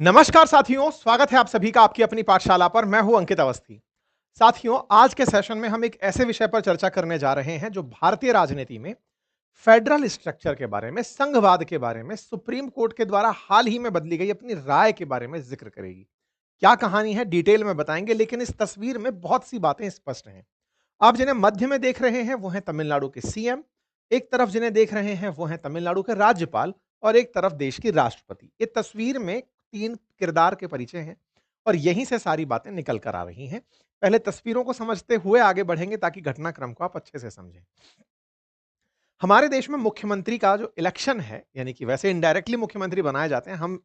नमस्कार साथियों, स्वागत है आप सभी का आपकी अपनी पाठशाला पर। मैं हूं अंकित अवस्थी। साथियों, आज के सेशन में हम एक ऐसे विषय पर चर्चा करने जा रहे हैं जो भारतीय राजनीति में फेडरल स्ट्रक्चर के बारे में, संघवाद के बारे में, सुप्रीम कोर्ट के द्वारा हाल ही में बदली गई अपनी राय के बारे में जिक्र करेगी। क्या कहानी है डिटेल में बताएंगे, लेकिन इस तस्वीर में बहुत सी बातें स्पष्ट हैं। आप जिन्हें मध्य में देख रहे हैं वो हैं तमिलनाडु के सीएम, एक तरफ जिन्हें देख रहे हैं वो हैं तमिलनाडु के राज्यपाल और एक तरफ देश की राष्ट्रपति। ये तस्वीर में तीन किरदार के परिचय हैं और यहीं से सारी बातें निकल कर आ रही हैं। पहले तस्वीरों को समझते हुए आगे बढ़ेंगे ताकि घटनाक्रम को आप अच्छे से समझें। हमारे देश में मुख्यमंत्री का जो इलेक्शन है, यानी कि वैसे इनडायरेक्टली मुख्यमंत्री बनाए जाते हैं, हम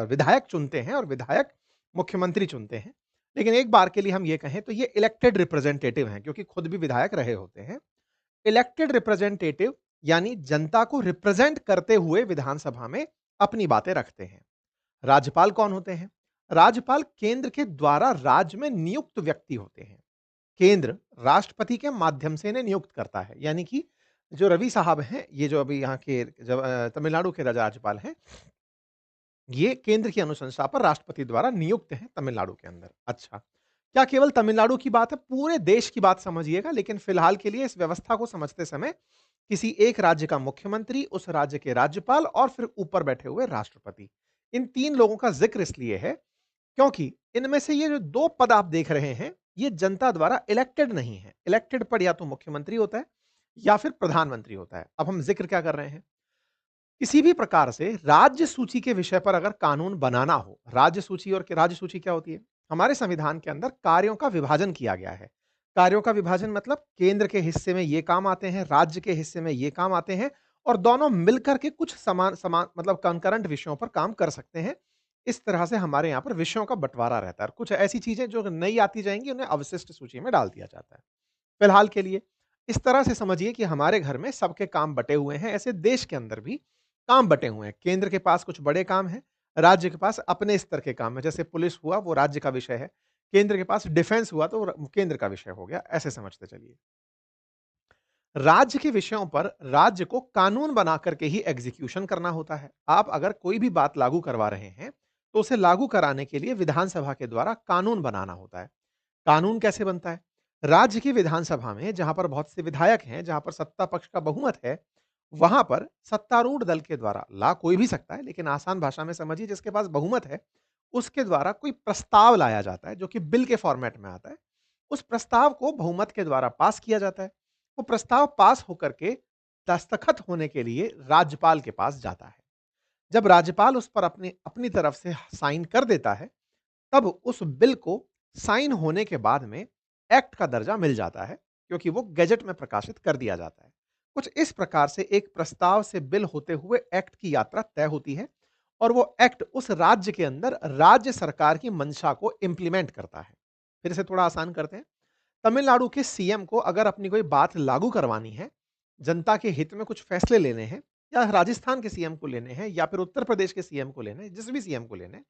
विधायक चुनते हैं और विधायक मुख्यमंत्री चुनते हैं। लेकिन एक बार के लिए हम ये कहें तो ये इलेक्टेड रिप्रेजेंटेटिव हैं, क्योंकि खुद भी विधायक रहे होते हैं। इलेक्टेड रिप्रेजेंटेटिव यानी जनता को रिप्रेजेंट करते हुए विधानसभा में अपनी बातें रखते हैं। राज्यपाल कौन होते हैं? राज्यपाल केंद्र के द्वारा राज्य में नियुक्त व्यक्ति होते हैं। केंद्र राष्ट्रपति के माध्यम से इन्हें नियुक्त करता है, यानी कि जो रवि साहब हैं, ये जो अभी यहाँ के तमिलनाडु के राज्यपाल हैं, ये केंद्र की अनुशंसा पर राष्ट्रपति द्वारा नियुक्त हैं तमिलनाडु के अंदर। अच्छा, क्या केवल तमिलनाडु की बात है? पूरे देश की बात समझिएगा, लेकिन फिलहाल के लिए इस व्यवस्था को समझते समय किसी एक राज्य का मुख्यमंत्री, उस राज्य के राज्यपाल और फिर ऊपर बैठे हुए राष्ट्रपति, इन तीन लोगों का जिक्र इसलिए है क्योंकि इनमें से ये जो दो पद आप देख रहे हैं, ये जनता द्वारा इलेक्टेड नहीं है। इलेक्टेड पद या तो मुख्यमंत्री होता है या फिर प्रधानमंत्री होता है। अब हम जिक्र क्या कर रहे हैं? किसी भी प्रकार से राज्य सूची के विषय पर अगर कानून बनाना हो, राज्य सूची और राज्य सूची क्या होती है? हमारे संविधान के अंदर कार्यों का विभाजन किया गया है। कार्यों का विभाजन मतलब केंद्र के हिस्से में ये काम आते हैं, राज्य के हिस्से में ये काम आते हैं और दोनों मिलकर के कुछ समान समान मतलब कंकरेंट विषयों पर काम कर सकते हैं। इस तरह से हमारे यहाँ पर विषयों का बंटवारा रहता है और कुछ ऐसी चीजें जो नई आती जाएंगी उन्हें अवशिष्ट सूची में डाल दिया जाता है। फिलहाल के लिए इस तरह से समझिए कि हमारे घर में सबके काम बटे हुए हैं, ऐसे देश के अंदर भी काम बटे हुए हैं। केंद्र के पास कुछ बड़े काम हैं, राज्य के पास अपने स्तर के काम है। जैसे पुलिस हुआ वो राज्य का विषय है, केंद्र के पास डिफेंस हुआ तो केंद्र का विषय हो गया, ऐसे समझते चलिए। राज्य के विषयों पर राज्य को कानून बना करके ही एग्जीक्यूशन करना होता है। आप अगर कोई भी बात लागू करवा रहे हैं तो उसे लागू कराने के लिए विधानसभा के द्वारा कानून बनाना होता है। कानून कैसे बनता है? राज्य की विधानसभा में जहां पर बहुत से विधायक हैं, जहां पर सत्ता पक्ष का बहुमत है, वहां पर सत्तारूढ़ दल के द्वारा ला कोई भी सकता है, लेकिन आसान भाषा में समझिए जिसके पास बहुमत है उसके द्वारा कोई प्रस्ताव लाया जाता है जो कि बिल के फॉर्मेट में आता है। उस प्रस्ताव को बहुमत के द्वारा पास किया जाता है। वो प्रस्ताव पास होकर के दस्तखत होने के लिए राज्यपाल के पास जाता है। जब राज्यपाल उस पर अपनी अपनी तरफ से साइन कर देता है, तब उस बिल को साइन होने के बाद में एक्ट का दर्जा मिल जाता है, क्योंकि वो गैजेट में प्रकाशित कर दिया जाता है। कुछ इस प्रकार से एक प्रस्ताव से बिल होते हुए एक्ट की यात्रा तय होती है और वो एक्ट उस राज्य के अंदर राज्य सरकार की मंशा को इंप्लीमेंट करता है। फिर से थोड़ा आसान करते हैं। तमिलनाडु के सीएम को अगर अपनी कोई बात लागू करवानी है, जनता के हित में कुछ फैसले लेने हैं, या राजस्थान के सीएम को लेने हैं या फिर उत्तर प्रदेश के सीएम को लेने हैं, जिस भी सीएम को लेने हैं,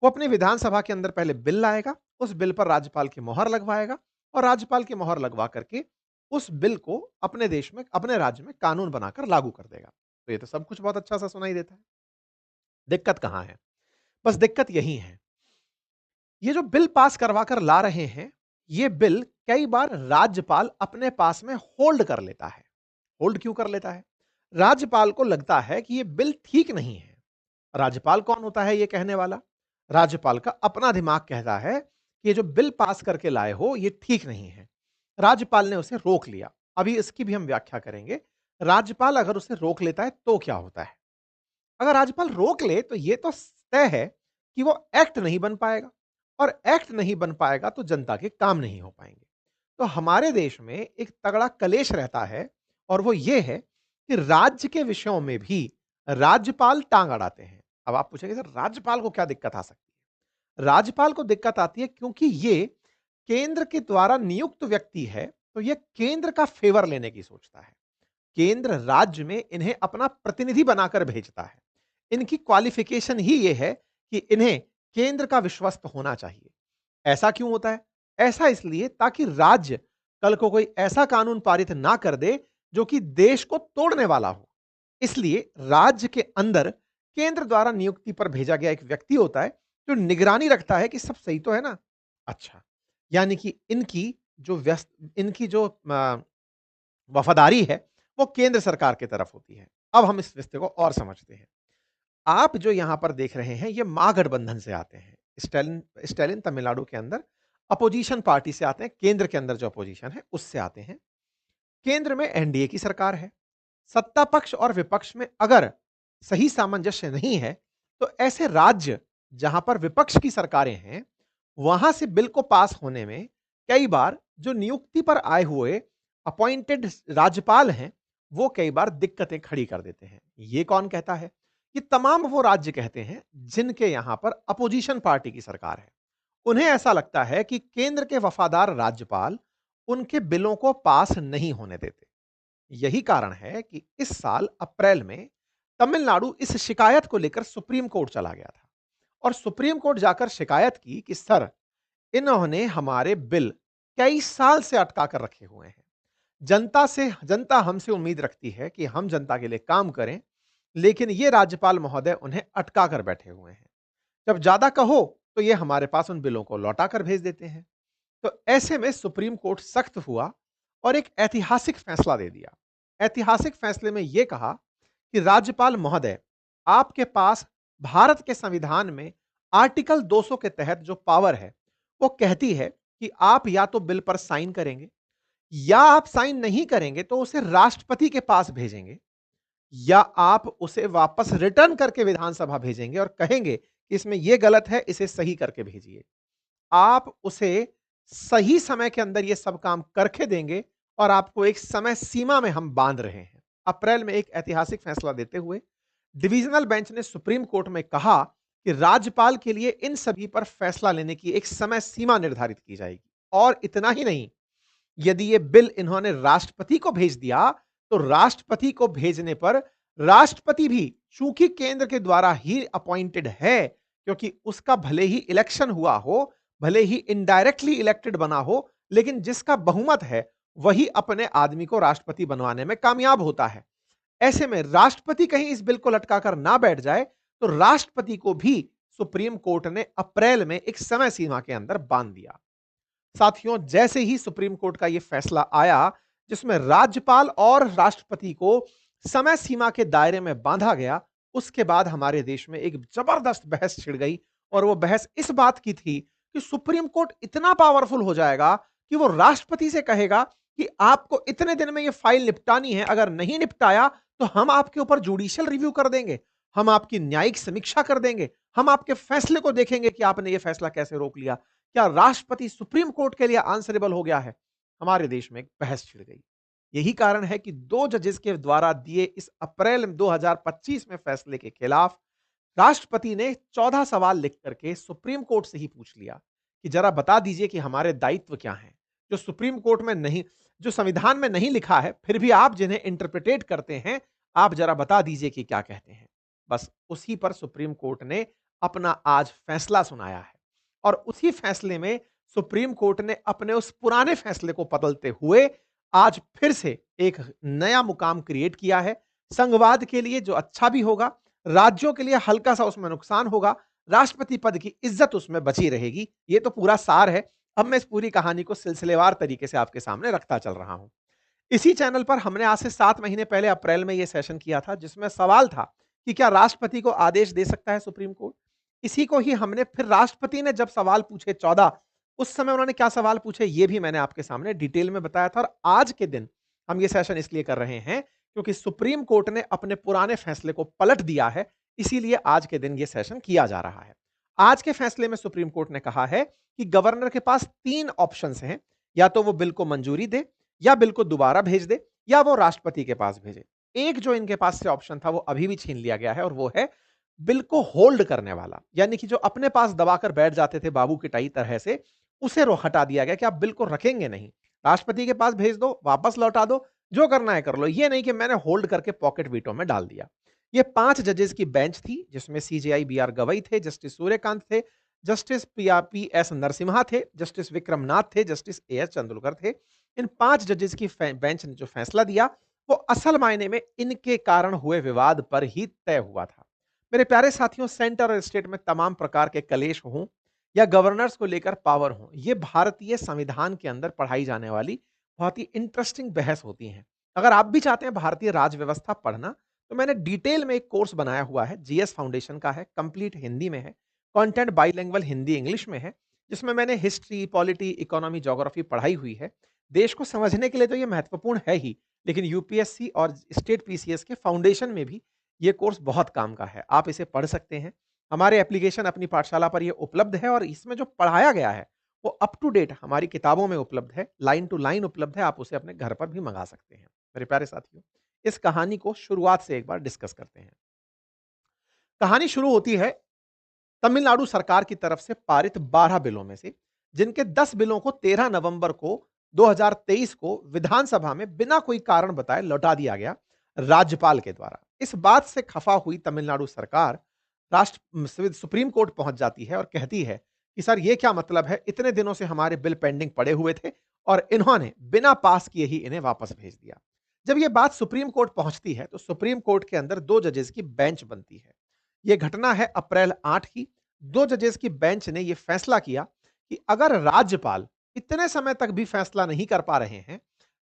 वो अपनी विधानसभा के अंदर पहले बिल लाएगा, उस बिल पर राज्यपाल की मोहर लगवाएगा और राज्यपाल की मोहर लगवा करके उस बिल को अपने देश में, अपने राज्य में कानून बनाकर लागू कर देगा। तो ये तो सब कुछ बहुत अच्छा सा सुनाई देता है। दिक्कत कहां है? बस दिक्कत यही है, ये जो बिल पास करवा कर ला रहे हैं, ये बिल कई बार राज्यपाल अपने पास में होल्ड कर लेता है। होल्ड क्यों कर लेता है? राज्यपाल को लगता है कि ये बिल ठीक नहीं है। राज्यपाल कौन होता है ये कहने वाला? राज्यपाल का अपना दिमाग कहता है कि ये जो बिल पास करके लाए हो ये ठीक नहीं है। राज्यपाल ने उसे रोक लिया। अभी इसकी भी हम व्याख्या करेंगे। राज्यपाल अगर उसे रोक लेता है तो क्या होता है? अगर राज्यपाल रोक ले तो ये तो तय है कि वो एक्ट नहीं बन पाएगा और एक्ट नहीं बन पाएगा तो जनता के काम नहीं हो पाएंगे। तो हमारे देश में एक तगड़ा कलेश रहता है और वो ये है कि राज्य के विषयों में भी राज्यपाल टांग अड़ाते हैं। अब आप पूछेंगे सर राज्यपाल को क्या दिक्कत आ सकती है? राज्यपाल को दिक्कत आती है क्योंकि ये केंद्र के द्वारा नियुक्त व्यक्ति है, तो ये केंद्र का फेवर लेने की सोचता है। केंद्र राज्य में इन्हें अपना प्रतिनिधि बनाकर भेजता है। इनकी क्वालिफिकेशन ही ये है कि इन्हें केंद्र का विश्वस्त होना चाहिए। ऐसा क्यों होता है? ऐसा इसलिए ताकि राज्य कल को कोई ऐसा कानून पारित ना कर दे जो कि देश को तोड़ने वाला हो। इसलिए राज्य के अंदर केंद्र द्वारा नियुक्ति पर भेजा गया एक व्यक्ति होता है, जो निगरानी रखता है कि सब सही तो है ना? अच्छा, यानी कि इनकी जो वफ़ादारी है, वो केंद्र सरकार की तरफ होती है। अब हम इस रिश्ते को और समझते हैं। आप जो यहाँ पर देख रहे हैं, ये महागठबंधन से आते हैं। स्टालिन स्टालिन तमिलनाडु के अंदर अपोज़िशन पार्टी से आते हैं, केंद्र के अंदर जो अपोज़िशन है, उससे आते हैं। केंद्र में एनडीए की सरकार है। सत्ता पक्ष और विपक्ष में अगर सही सामंजस्य नहीं है, तो ऐसे राज्य जहां पर विपक्ष की सरकारें हैं, वहां से बिल को पास होने में कई बार जो नियुक्ति पर आए हुए अपॉइंटेड राज्यपाल हैं, वो कई बार दिक्कतें खड़ी कर देते हैं। ये कौन कहता है? ये तमाम वो राज्य कहते हैं जिनके यहां पर अपोजिशन पार्टी की सरकार है। उन्हें ऐसा लगता है कि केंद्र के वफादार राज्यपाल उनके बिलों को पास नहीं होने देते। यही कारण है कि इस साल अप्रैल में तमिलनाडु इस शिकायत को लेकर सुप्रीम कोर्ट चला गया था और सुप्रीम कोर्ट जाकर शिकायत की कि सर, इन्होंने हमारे बिल कई साल से अटका कर रखे हुए हैं। जनता हमसे उम्मीद रखती है कि हम जनता के लिए काम करें, लेकिन ये राज्यपाल महोदय उन्हें अटका कर बैठे हुए हैं। जब ज्यादा कहो तो ये हमारे पास उन बिलों को लौटा कर भेज देते हैं। तो ऐसे में सुप्रीम कोर्ट सख्त हुआ और एक ऐतिहासिक फैसला दे दिया। ऐतिहासिक फैसले में यह कहा कि राज्यपाल महोदय, आपके पास भारत के संविधान में आर्टिकल 200 के तहत जो पावर है, वो कहती है कि आप या तो बिल पर साइन करेंगे, या आप साइन नहीं करेंगे तो उसे राष्ट्रपति के पास भेजेंगे, या आप उसे वापस रिटर्न करके विधानसभा भेजेंगे और कहेंगे कि इसमें यह गलत है, इसे सही करके भेजिए। आप उसे सही समय के अंदर ये सब काम करके देंगे और आपको एक समय सीमा में हम बांध रहे हैं। अप्रैल में एक ऐतिहासिक फैसला देते हुए डिविजनल बेंच ने सुप्रीम कोर्ट में कहा कि राज्यपाल के लिए इन सभी पर फैसला लेने की एक समय सीमा निर्धारित की जाएगी। और इतना ही नहीं, यदि ये बिल इन्होंने राष्ट्रपति को भेज दिया, तो राष्ट्रपति को भेजने पर राष्ट्रपति भी चूंकि केंद्र के द्वारा ही अपॉइंटेड है, क्योंकि उसका भले ही इलेक्शन हुआ हो, भले ही इनडायरेक्टली इलेक्टेड बना हो, लेकिन जिसका बहुमत है वही अपने आदमी को राष्ट्रपति बनवाने में कामयाब होता है। ऐसे में राष्ट्रपति कहीं इस बिल को लटका कर ना बैठ जाए, तो राष्ट्रपति को भी सुप्रीम कोर्ट ने अप्रैल में एक समय सीमा के अंदर बांध दिया। साथियों, जैसे ही सुप्रीम कोर्ट का यह फैसला आया, जिसमें राज्यपाल और राष्ट्रपति को समय सीमा के दायरे में बांधा गया, उसके बाद हमारे देश में एक जबरदस्त बहस छिड़ गई। और वो बहस इस बात की थी कि सुप्रीम कोर्ट इतना पावरफुल हो जाएगा कि वो राष्ट्रपति से कहेगा कि आपको इतने दिन में ये फाइल निपटानी है, अगर नहीं निपटाया तो हम आपके ऊपर जुडिशियल रिव्यू कर देंगे, हम आपकी न्यायिक समीक्षा कर देंगे, हम आपके फैसले को देखेंगे कि आपने ये फैसला कैसे रोक लिया। क्या राष्ट्रपति सुप्रीम कोर्ट के लिए आंसरेबल हो गया है? हमारे देश में एक बहस छिड़ गई। यही कारण है कि 2 जजेस के द्वारा दिए इस अप्रैल 2025 में फैसले के खिलाफ राष्ट्रपति ने 14 सवाल लिख करके सुप्रीम कोर्ट से ही पूछ लिया कि जरा बता दीजिए कि हमारे दायित्व क्या हैं, जो सुप्रीम कोर्ट में नहीं, जो संविधान में नहीं लिखा है, फिर भी आप जिन्हें इंटरप्रिटेट करते हैं, आप जरा बता दीजिए कि क्या कहते हैं। बस उसी पर सुप्रीम कोर्ट ने अपना आज फैसला सुनाया है। और उसी फैसले में सुप्रीम कोर्ट ने अपने उस पुराने फैसले को बदलते हुए आज फिर से एक नया मुकाम क्रिएट किया है संघवाद के लिए, जो अच्छा भी होगा, राज्यों के लिए हल्का सा उसमें नुकसान होगा, राष्ट्रपति पद की इज्जत उसमें बची रहेगी। ये तो पूरा सार है। अब मैं इस पूरी कहानी को सिलसिलेवार तरीके से आपके सामने रखता चल रहा हूं। इसी चैनल पर हमने आज से 7 महीने पहले अप्रैल में यह सेशन किया था, जिसमें सवाल था कि क्या राष्ट्रपति को आदेश दे सकता है सुप्रीम कोर्ट। इसी को ही हमने फिर राष्ट्रपति ने जब सवाल पूछे 14, उस समय उन्होंने क्या सवाल पूछे ये भी मैंने आपके सामने डिटेल में बताया था। और आज के दिन हम ये सेशन इसलिए कर रहे हैं क्योंकि सुप्रीम कोर्ट ने अपने पुराने फैसले को पलट दिया है, इसीलिए आज के दिन ये सेशन किया जा रहा है। आज के फैसले में सुप्रीम कोर्ट ने कहा है कि गवर्नर के पास 3 ऑप्शंस हैं, या तो वो बिल को मंजूरी दे, या बिल को दोबारा भेज दे, या वो राष्ट्रपति के पास भेजे। एक जो इनके पास से ऑप्शन था वो अभी भी छीन लिया गया है, और वो है बिल को होल्ड करने वाला, यानी कि जो अपने पास दबाकर बैठ जाते थे बाबू किटाई तरह से, उसे हटा दिया गया कि आप बिल को रखेंगे नहीं, राष्ट्रपति के पास भेज दो, वापस लौटा दो, जो करना है कर लो, ये नहीं कि मैंने होल्ड करके पॉकेट वीटो में डाल दिया। ये 5 जजेस की बेंच थी, जिसमें सीजेआई बी आर गवई थे, जस्टिस सूर्यकांत थे, जस्टिस पी एस नरसिम्हा थे, जस्टिस विक्रमनाथ थे, जस्टिस ए एस चंदुलकर थे। इन 5 जजेस की बेंच ने जो फैसला दिया, वो असल मायने में इनके कारण हुए विवाद पर ही तय हुआ था। मेरे प्यारे साथियों, सेंटर और स्टेट में तमाम प्रकार के कलेश हों या गवर्नर्स को लेकर पावर हो, ये भारतीय संविधान के अंदर पढ़ाई जाने वाली बहुत ही इंटरेस्टिंग बहस होती हैं। अगर आप भी चाहते हैं भारतीय राज व्यवस्था पढ़ना, तो मैंने डिटेल में एक कोर्स बनाया हुआ है, जीएस फाउंडेशन का है, कंप्लीट हिंदी में है, कंटेंट बाइलिंगुअल हिंदी इंग्लिश में है, जिसमें मैंने हिस्ट्री, पॉलिटी, इकोनॉमी, ज्योग्राफी पढ़ाई हुई है। देश को समझने के लिए तो ये महत्वपूर्ण है ही, लेकिन यूपीएससी और स्टेट पीसीएस के फाउंडेशन में भी ये कोर्स बहुत काम का है। आप इसे पढ़ सकते हैं। हमारे एप्लीकेशन अपनी पाठशाला पर ये उपलब्ध है और इसमें जो पढ़ाया गया है, वो अप टू डेट हमारी किताबों में उपलब्ध है, लाइन टू लाइन उपलब्ध है, आप उसे अपने घर पर भी मँगा सकते हैं। मेरे प्यारे साथियों, इस कहानी को शुरुआत से एक बार डिस्कस करते हैं। कहानी शुरू होती है तमिलनाडु सरकार की तरफ से पारित 12 बिलों में से, जिनके 10 बिलों को 13 नवंबर को 2023 को विधानसभा में बिना कोई कारण बताए लौटा दिया गया राज्यपाल के द्वारा। इस बात से खफा हुई तमिलनाडु सरकार सुप्रीम कोर्ट पहुंच जाती है और कहती है कि सर, ये क्या मतलब है, इतने दिनों से हमारे बिल पेंडिंग पड़े हुए थे और इन्होंने बिना पास किए ही इन्हें वापस भेज दिया। जब ये बात सुप्रीम कोर्ट पहुंचती है, तो सुप्रीम कोर्ट के अंदर 2 जजेस की बेंच बनती है। ये घटना है अप्रैल 8 की। 2 जजेस की बेंच ने ये फैसला किया कि अगर राज्यपाल इतने समय तक भी फैसला नहीं कर पा रहे हैं,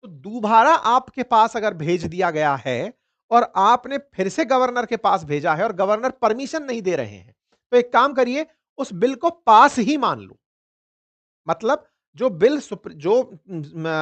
तो दोबारा आपके पास अगर भेज दिया गया है और आपने फिर से गवर्नर के पास भेजा है और गवर्नर परमिशन नहीं दे रहे हैं, तो एक काम करिए, उस बिल को पास ही मान लो। मतलब जो बिल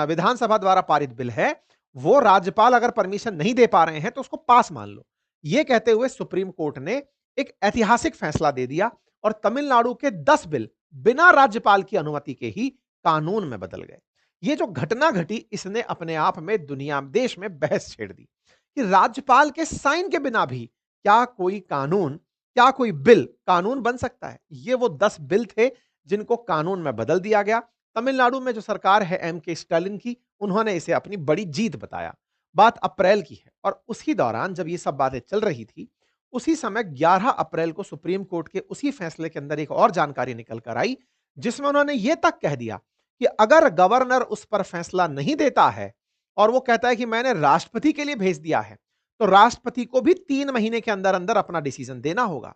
विधानसभा द्वारा पारित बिल है, वो राज्यपाल अगर परमिशन नहीं दे पा रहे हैं, तो उसको पास मान लो। ये कहते हुए सुप्रीम कोर्ट ने एक ऐतिहासिक फैसला दे दिया और तमिलनाडु के 10 बिल बिना राज्यपाल की अनुमति के ही कानून में बदल गए। ये जो घटना घटी, इसने अपने आप में दुनिया देश में बहस छेड़ दी कि राज्यपाल के साइन के बिना भी क्या कोई कानून, क्या कोई बिल कानून बन सकता है। ये वो 10 बिल थे जिनको कानून में बदल दिया गया। तमिलनाडु में जो सरकार है एम के स्टालिन की, उन्होंने इसे अपनी बड़ी जीत बताया। बात अप्रैल की है और उसी दौरान जब ये सब बातें चल रही थी, उसी समय 11 अप्रैल को सुप्रीम कोर्ट के उसी फैसले के अंदर एक और जानकारी निकल कर आई, जिसमें उन्होंने ये तक कह दिया कि अगर गवर्नर उस पर फैसला नहीं देता है और वो कहता है कि मैंने राष्ट्रपति के लिए भेज दिया है, तो राष्ट्रपति को भी 3 महीने के अंदर अंदर अपना डिसीजन देना होगा।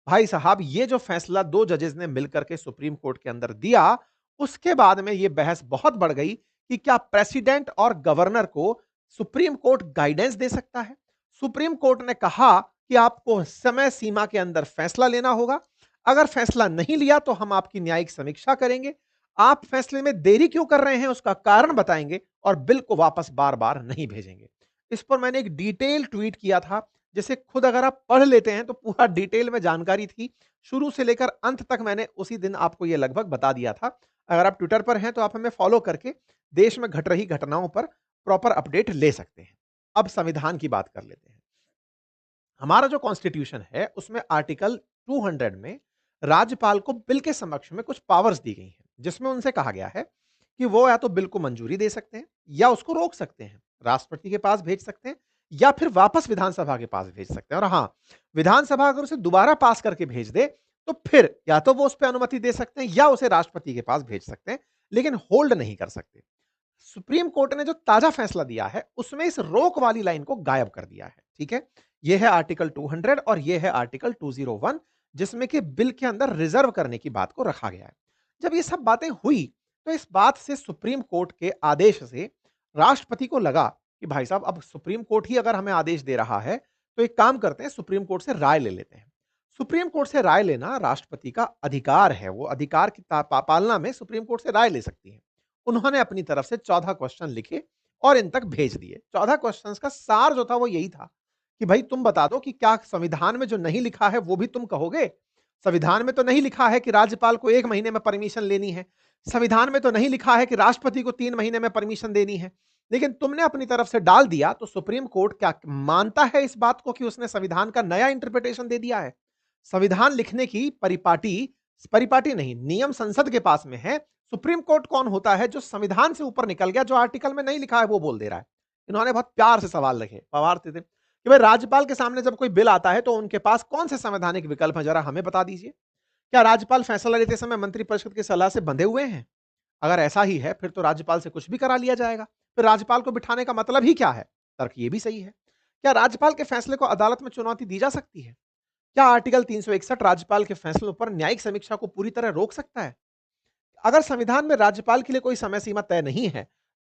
भाई साहब, ये जो फैसला 2 जजेस ने मिलकर के सुप्रीम कोर्ट के अंदर दिया, उसके बाद में ये बहस बहुत बढ़ गई कि क्या प्रेसिडेंट और गवर्नर को सुप्रीम कोर्ट गाइडेंस दे सकता है। सुप्रीम कोर्ट ने कहा कि आपको समय सीमा के अंदर फैसला लेना होगा। अगर फैसला नहीं लिया तो हम आपकी न्यायिक समीक्षा करेंगे। आप फैसले में देरी क्यों कर रहे हैं, उसका कारण बताएंगे और बिल को वापस बार-बार नहीं भेजेंगे। इस पर मैंने एक डिटेल ट्वीट किया था, जिसे खुद अगर आप पढ़ लेते हैं तो पूरा डिटेल में जानकारी थी। शुरू से लेकर अंत तक मैंने उसी दिन आपको यह लगभग बता दिया था। अगर आप ट्विटर पर हैं तो आप हमें फॉलो करके देश में घट रही घटनाओं पर प्रॉपर अपडेट ले सकते हैं। अब संविधान की बात कर लेते हैं। हमारा जो कॉन्स्टिट्यूशन है, उसमें आर्टिकल 200 में राज्यपाल को बिल के समक्ष में कुछ पावर्स दी गई हैं, जिसमें उनसे कहा गया है कि वो या तो बिल को मंजूरी दे सकते हैं या उसको रोक सकते हैं, राष्ट्रपति के पास भेज सकते हैं या फिर वापस विधानसभा के पास भेज सकते हैं। और हाँ, विधानसभा अगर उसे दोबारा पास करके भेज दे, तो फिर या तो वो उस पर अनुमति दे सकते हैं या उसे राष्ट्रपति के पास भेज सकते हैं, लेकिन होल्ड नहीं कर सकते। सुप्रीम कोर्ट ने जो ताजा फैसला दिया है, उसमें इस रोक वाली लाइन को गायब कर दिया है। ठीक है, यह है आर्टिकल 200 और यह है आर्टिकल 201, जिसमें कि बिल के अंदर रिजर्व करने की बात को रखा गया है। जब ये सब बातें हुई, तो इस बात से सुप्रीम कोर्ट के आदेश से राष्ट्रपति को लगा कि भाई साहब, अब सुप्रीम कोर्ट ही अगर हमें आदेश दे रहा है, तो एक काम करते हैं, सुप्रीम कोर्ट से राय ले लेते हैं। सुप्रीम कोर्ट से राय लेना राष्ट्रपति का अधिकार है, वो अधिकार की पालना में सुप्रीम कोर्ट से राय ले सकती है। उन्होंने अपनी तरफ से 14 क्वेश्चन लिखे और इन तक भेज दिए। 14 क्वेश्चंस का सार जो था वो यही था कि भाई तुम बता दो कि क्या संविधान में जो नहीं लिखा है वो भी तुम कहोगे? संविधान में तो नहीं लिखा है कि राज्यपाल को 1 महीने में परमिशन लेनी है। संविधान में तो नहीं लिखा है कि राष्ट्रपति को 3 महीने में परमिशन देनी है। लेकिन तुमने अपनी तरफ से डाल दिया, तो सुप्रीम कोर्ट क्या मानता है इस बात को कि उसने संविधान का नया इंटरप्रिटेशन दे दिया है? संविधान लिखने की परिपाटी परिपाटी नहीं, नियम संसद के पास में है। सुप्रीम कोर्ट कौन होता है जो संविधान से ऊपर निकल गया, जो आर्टिकल में नहीं लिखा है वो बोल दे रहा है। इन्होंने बहुत प्यार से सवाल रखे, पवार थे कि भाई राज्यपाल के सामने जब कोई बिल आता है तो उनके पास कौन से संवैधानिक विकल्प हैं, जरा हमें बता दीजिए। क्या राज्यपाल फैसला लेते समय मंत्रिपरिषद की सलाह से बंधे हुए हैं? अगर ऐसा ही है, फिर तो राज्यपाल से कुछ भी करा लिया जाएगा। फिर राज्यपाल को बिठाने का मतलब ही क्या है? तर्क ये भी सही है। क्या राज्यपाल के फैसले को अदालत में चुनौती दी जा सकती है? क्या आर्टिकल 361 राज्यपाल के फैसलों पर न्यायिक समीक्षा को पूरी तरह रोक सकता है? अगर संविधान में राज्यपाल के लिए कोई समय सीमा तय नहीं है,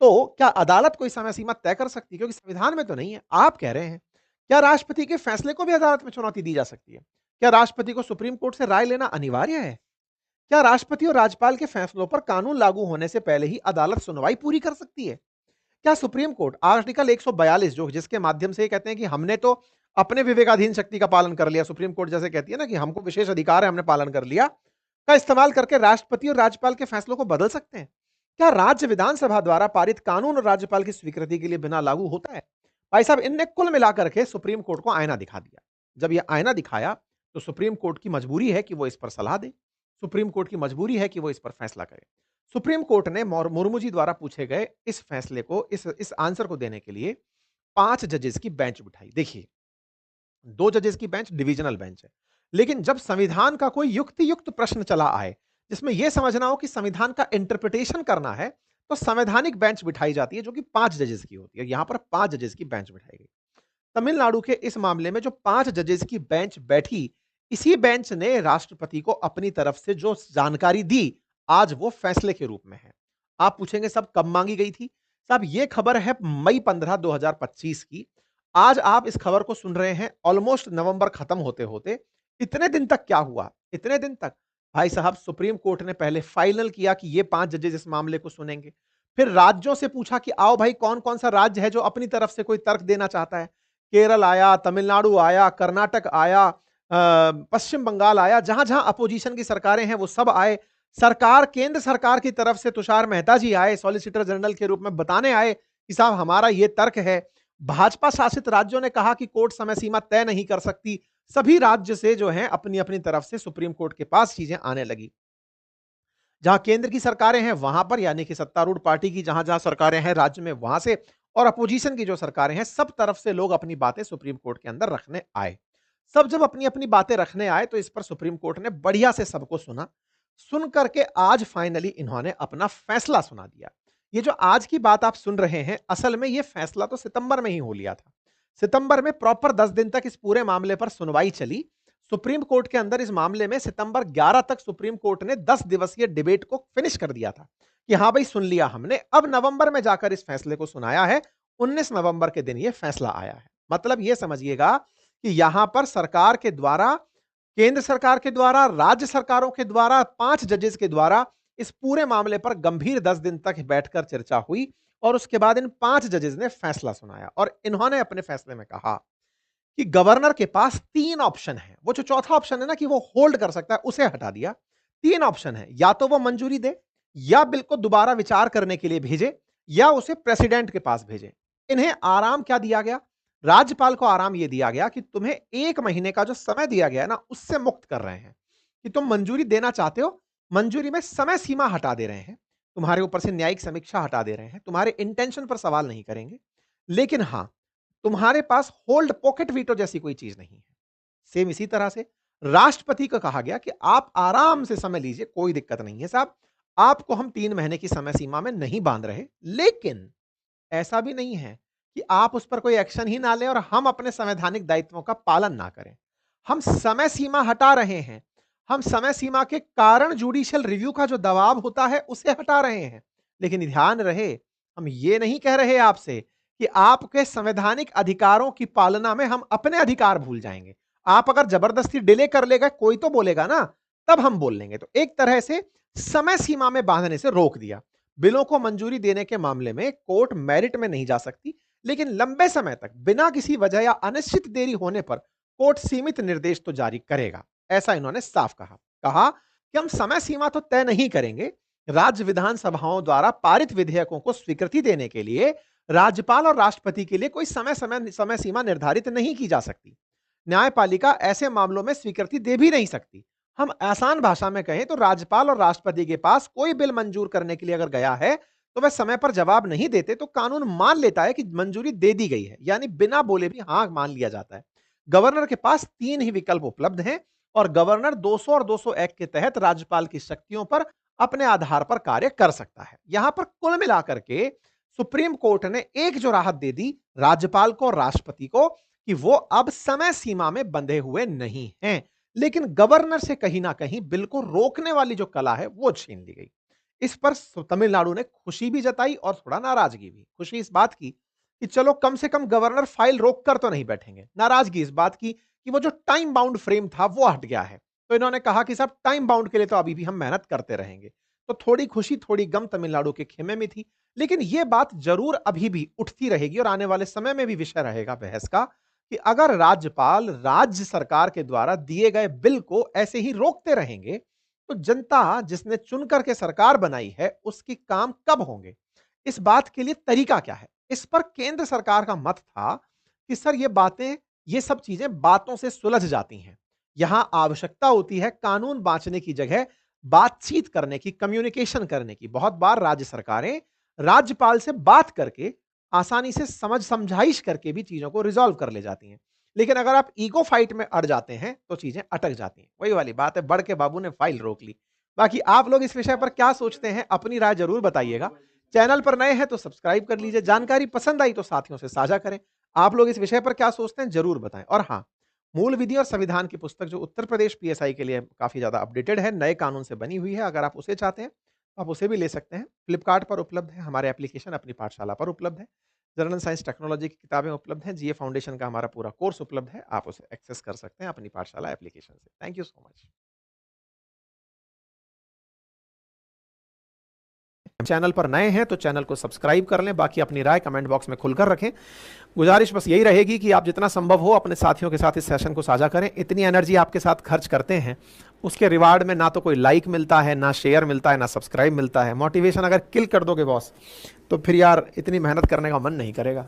तो क्या अदालत कोई समय सीमा तय कर सकती है? क्योंकि संविधान में तो नहीं है, आप कह रहे हैं। क्या राष्ट्रपति के फैसले को भी अदालत में चुनौती दी जा सकती है? क्या राष्ट्रपति को सुप्रीम कोर्ट से राय लेना अनिवार्य है? क्या राष्ट्रपति और राज्यपाल के फैसलों पर कानून लागू होने से पहले ही अदालत सुनवाई पूरी कर सकती है? क्या सुप्रीम कोर्ट आर्टिकल 142 जो जिसके माध्यम से ये कहते हैं कि हमने तो अपने विवेकाधीन शक्ति का पालन कर लिया, सुप्रीम कोर्ट जैसे कहती है ना कि हमको विशेष अधिकार है, हमने पालन कर लिया, का इस्तेमाल करके राष्ट्रपति और राज्यपाल के फैसलों को बदल सकते हैं? क्या राज्य विधानसभा द्वारा पारित कानून और राज्यपाल की स्वीकृति के लिए बिना लागू होता है? भाई साहब, इनने कुल मिलाकर के सुप्रीम कोर्ट को आईना दिखा दिया। जब यह आईना दिखाया, तो सुप्रीम कोर्ट की मजबूरी है कि वो इस पर सलाह दे। सुप्रीम कोर्ट की मजबूरी है कि वो इस पर फैसला करे। सुप्रीम कोर्ट ने मुर्मू जी द्वारा पूछे गए इस फैसले को, इस आंसर को देने के लिए 5 जजेस की बेंच बिठाई। देखिए, 2 जजेस की बेंच डिविजनल बेंच है। लेकिन जब संविधान का कोई युक्ति-युक्त प्रश्न चला आए, जिसमें यह समझना हो कि संविधान का इंटरप्रिटेशन करना है, तो संवैधानिक बेंच बिठाई जाती है, जो कि 5 जजेस की होती है। यहां पर 5 जजेस की बेंच बिठाई गई। तमिलनाडु के इस मामले में जो 5 जजेस की बेंच बैठी, इसी बेंच ने राष्ट्रपति को अपनी तरफ से जो जानकारी दी, आज वो फैसले के रूप में है। आप पूछेंगे साहब कब मांगी गई थी? साहब ये खबर है मई 15, 2025 की। आज आप इस खबर को सुन रहे हैं ऑलमोस्ट नवंबर खत्म होते-होते। इतने दिन तक क्या हुआ? इतने दिन तक भाई साहब सुप्रीम कोर्ट ने पहले फाइनल किया कि ये 5 जजेस इस मामले को सुनेंगे। फिर राज्यों से पूछा कि आओ भाई कौन-कौन सा राज्य है जो अपनी तरफ से कोई तर्क देना चाहता है? केरल आया, तमिलनाडु आया, कर्नाटक आया, पश्चिम बंगाल आया, जहां-जहां अपोजिशन की सरकारें हैं वो सब आए। सरकार, केंद्र सरकार की तरफ से तुषार मेहता जी आए, सॉलिसिटर जनरल के रूप में बताने आए कि साहब हमारा ये तर्क है। भाजपा शासित राज्यों ने कहा कि कोर्ट समय सीमा तय नहीं कर सकती। सभी राज्य से जो है अपनी-अपनी तरफ से सुप्रीम कोर्ट के पास चीजें आने लगी। जहां केंद्र की सरकारें हैं वहां पर, यानी कि सत्तारूढ़ पार्टी की जहां-जहां सरकारें हैं राज्य में वहां से, और अपोजिशन की जो सरकारें हैं सब तरफ से लोग अपनी बातें सुप्रीम कोर्ट के अंदर रखने आए। सब जब अपनी-अपनी बातें रखने आए तो इस पर सुप्रीम कोर्ट ने बढ़िया से सबको सुना। सुन करके आज फाइनली इन्होंने अपना फैसला सुना दिया। ये जो आज की बात आप सुन रहे हैं, असल में ये फैसला तो सितंबर में ही हो लिया था। सितंबर में प्रॉपर 10 दिन तक इस पूरे मामले पर सुनवाई चली। सुप्रीम कोर्ट के अंदर इस मामले में सितंबर 11 तक सुप्रीम कोर्ट ने 10 दिवसीय डिबेट को फिनिश कर दिया था कि हां भाई सुन लिया हमने, अब नवंबर में जाकर इस फैसले को सुनाया है। 19 नवंबर के दिन यह फैसला आया है। मतलब यह समझिएगा कि यहां पर सरकार के द्वारा, केंद्र सरकार के द्वारा, राज्य सरकारों के द्वारा, 5 जजेस के द्वारा इस पूरे मामले पर गंभीर 10 दिन तक बैठकर चर्चा हुई और उसके बाद इन 5 जजेस ने फैसला सुनाया और इन्होंने अपने फैसले में कहा कि गवर्नर के पास 3 ऑप्शन है। वो जो चौथा ऑप्शन है ना कि वो होल्ड कर सकता है, उसे हटा दिया। 3 ऑप्शन है, या तो वो मंजूरी दे, या बिल को दोबारा विचार करने के लिए भेजे, या उसे प्रेसिडेंट के पास भेजे। इन्हें आराम क्या दिया गया? राज्यपाल को आराम यह दिया गया कि तुम्हें 1 महीने का जो समय दिया गया है ना, उससे मुक्त कर रहे हैं कि तुम मंजूरी देना चाहते हो, मंजूरी में समय सीमा हटा दे रहे हैं, तुम्हारे ऊपर से न्यायिक समीक्षा हटा दे रहे हैं, तुम्हारे इंटेंशन पर सवाल नहीं करेंगे। लेकिन हां, तुम्हारे पास होल्ड पॉकेट वीटो जैसी कोई चीज नहीं है। सेम इसी तरह से राष्ट्रपति को कहा गया कि आप आराम से समय लीजिए, कोई दिक्कत नहीं है साहब, आपको हम 3 महीने की समय सीमा में नहीं बांध रहे, लेकिन ऐसा भी नहीं है कि आप उस पर कोई एक्शन ही ना लें और हम अपने संवैधानिक दायित्वों का पालन ना करें। हम समय सीमा हटा रहे हैं, हम समय सीमा के कारण जुडिशियल रिव्यू का जो दबाव होता है उसे हटा रहे हैं। लेकिन ध्यान रहे, हम ये नहीं कह रहे आपसे कि आपके संवैधानिक अधिकारों की पालना में हम अपने अधिकार भूल जाएंगे। आप अगर जबरदस्ती डिले कर लेगा, कोई तो बोलेगा ना, तब हम बोल लेंगे। तो एक तरह से समय सीमा में बांधने से रोक दिया। बिलों को मंजूरी देने के मामले में कोर्ट मेरिट में नहीं जा सकती, लेकिन लंबे समय तक बिना किसी वजह या अनिश्चित देरी होने पर कोर्ट सीमित निर्देश तो जारी करेगा। ऐसा इन्होंने साफ कहा। कहा कि हम समय सीमा तो तय नहीं करेंगे, राज्य विधानसभाओं द्वारा पारित विधेयकों को स्वीकृति देने के लिए राज्यपाल और राष्ट्रपति के लिए कोई समय सीमा निर्धारित नहीं की जा सकती। न्यायपालिका ऐसे मामलों में स्वीकृति दे भी नहीं सकती। हम आसान भाषा में कहें तो राज्यपाल और राष्ट्रपति के पास कोई बिल मंजूर करने के लिए अगर गया है, तो वह समय पर जवाब नहीं देते तो कानून मान लेता है कि मंजूरी दे दी गई है, यानी बिना बोले भी हाँ मान लिया जाता है। गवर्नर के पास 3 ही विकल्प उपलब्ध हैं और गवर्नर 200 और 201 के तहत राज्यपाल की शक्तियों पर अपने आधार पर कार्य कर सकता है। यहां पर कुल मिलाकर के सुप्रीम कोर्ट ने एक जो राहत दे दी राज्यपाल को और राष्ट्रपति को कि वो अब समय सीमा में बंधे हुए नहीं हैं, लेकिन गवर्नर से कहीं ना कहीं बिल को रोकने वाली जो कला है वो छीन ली गई। इस पर तमिलनाडु ने खुशी भी जताई और थोड़ा नाराजगी भी। खुशी इस बात की कि चलो कम से कम गवर्नर फाइल रोक कर तो नहीं बैठेंगे। नाराजगी इस बात की कि वो जो टाइम बाउंड फ्रेम था वो हट गया है। तो इन्होंने कहा कि साहब टाइम बाउंड के लिए तो अभी भी हम मेहनत करते रहेंगे। तो थोड़ी खुशी थोड़ी गम तमिलनाडु के खेमे में थी। लेकिन यह बात जरूर अभी भी उठती रहेगी और आने वाले समय में भी विषय रहेगा बहस का कि अगर राज्यपाल राज्य सरकार के द्वारा दिए गए बिल को ऐसे ही रोकते रहेंगे तो जनता जिसने चुन करके सरकार बनाई है उसकी काम कब होंगे। इस बात के लिए तरीका क्या है। इस पर केंद्र सरकार का मत था कि सर ये सब चीजें बातों से सुलझ जाती हैं। यहां आवश्यकता होती है कानून बांचने की जगह बातचीत करने की, कम्युनिकेशन करने की। बहुत बार राज्य सरकारें राज्यपाल से बात करके आसानी से समझाइश करके भी चीजों को रिजॉल्व कर ले जाती हैं। लेकिन अगर आप ईगो फाइट में अड़ जाते हैं तो चीजें अटक जाती हैं। वही वाली बात है, बड़ के बाबू ने फाइल रोक ली। बाकी आप लोग इस विषय पर क्या सोचते हैं, अपनी राय जरूर बताइएगा। चैनल पर नए हैं तो सब्सक्राइब कर लीजिए। जानकारी पसंद आई तो साथियों से साझा करें। आप लोग इस विषय पर क्या सोचते हैं जरूर बताएं। और हाँ, मूल विधि और संविधान की पुस्तक जो उत्तर प्रदेश पीएसआई के लिए काफी ज्यादा अपडेटेड है, नए कानून से बनी हुई है, अगर आप उसे चाहते हैं तो आप उसे भी ले सकते हैं। फ्लिपकार्ट पर उपलब्ध है, हमारे एप्लीकेशन अपनी पाठशाला पर उपलब्ध है। जनरल साइंस टेक्नोलॉजी की किताबें उपलब्ध हैं, जीए फाउंडेशन का हमारा पूरा कोर्स उपलब्ध है, आप उसे एक्सेस कर सकते हैं अपनी पाठशाला एप्लीकेशन से। Thank you so much. Channel पर नए हैं तो चैनल को सब्सक्राइब कर लें। बाकी अपनी राय कमेंट बॉक्स में खुलकर रखें। गुजारिश बस यही रहेगी कि आप जितना संभव हो अपने साथियों के साथ इस सेशन को साझा करें। इतनी एनर्जी आपके साथ खर्च करते हैं, उसके रिवार्ड में ना तो कोई लाइक मिलता है, ना शेयर मिलता है, ना सब्सक्राइब मिलता है। मोटिवेशन अगर किल कर दोगे बॉस तो फिर यार इतनी मेहनत करने का मन नहीं करेगा।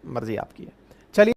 मर्जी आपकी है।